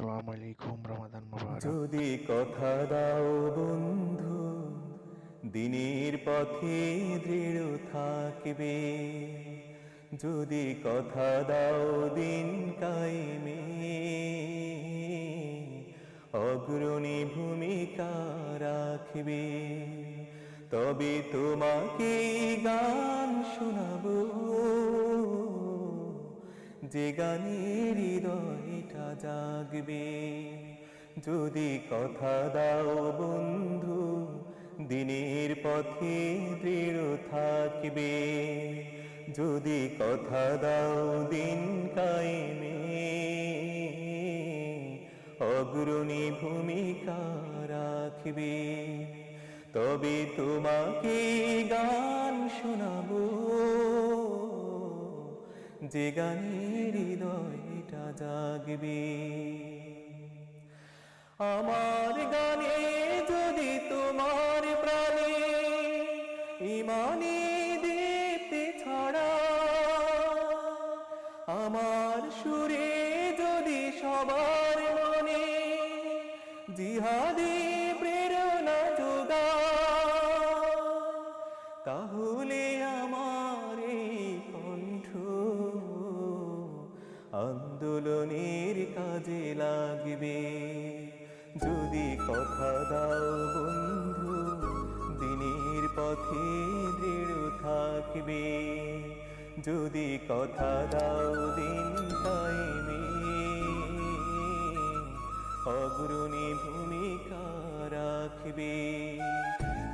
আসসালামু আলাইকুম, রমাদান মোবারক। যদি কথা দাও বন্ধু, দিনের পথে দৃঢ় থাকবে। যদি কথা দাও দিন কায়েমে, অগ্রণী ভূমিকা রাখবে। তবে তোমাকে গান শোনাবো, যে গানের হৃদয়টা জাগবে। যদি কথা দাও বন্ধু, দিনের পথে দৃঢ় থাকবে। যদি কথা দাও দিন কায়েমে, অগ্রণী ভূমিকা রাখবে। তবে তোমাকে গান শোনাবো, যে গানের হৃদয়টা জাগবে। আমার গানে যদি তোমার প্রাণে ইমানি দীপ্তি ছড়া, আমার সুরে যদি সবার মনে জিহাদি প্রেরণা যোগা, তাহলে আমার এই কণ্ঠ আন্দোলনের কাজে লাগবে। যদি কথা দাও বন্ধু, দিনের পথে দৃঢ় থাকবে। যদি কথা দাও দিন কায়েমে, অগ্রণী ভূমিকা রাখবে।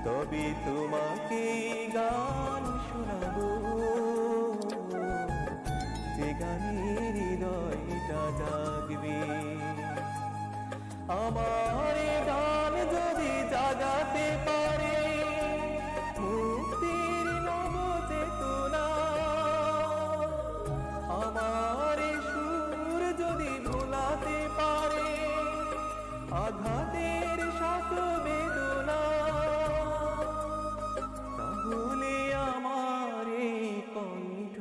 তবে তোমাকে গান শোনাবো, যে গানের হৃদয়টা জাগবে। আমার গান যদি জাগাতে পারে মুক্তির নব চেতনা, আমার সুর যদি ভোলাতে পারে আঘাতের শত বেদনা, তাহলে আমার এই কণ্ঠ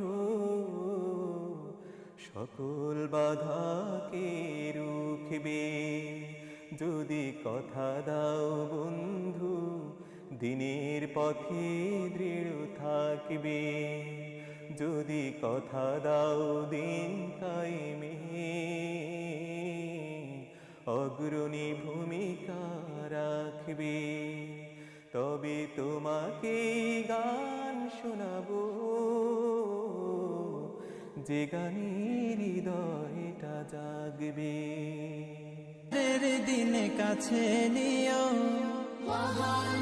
সকল বাধাকে রুখবে। যদি কথা দাও বন্ধু, দিনের পথে দৃঢ় থাকবে। যদি কথা দাও দিন কায়েমে, অগ্রণী ভূমিকা রাখবে। তবে তোমাকে গান শোনাবো, যে গানের হৃদয়টা জাগবে। দিনে কাছে নিও, মহান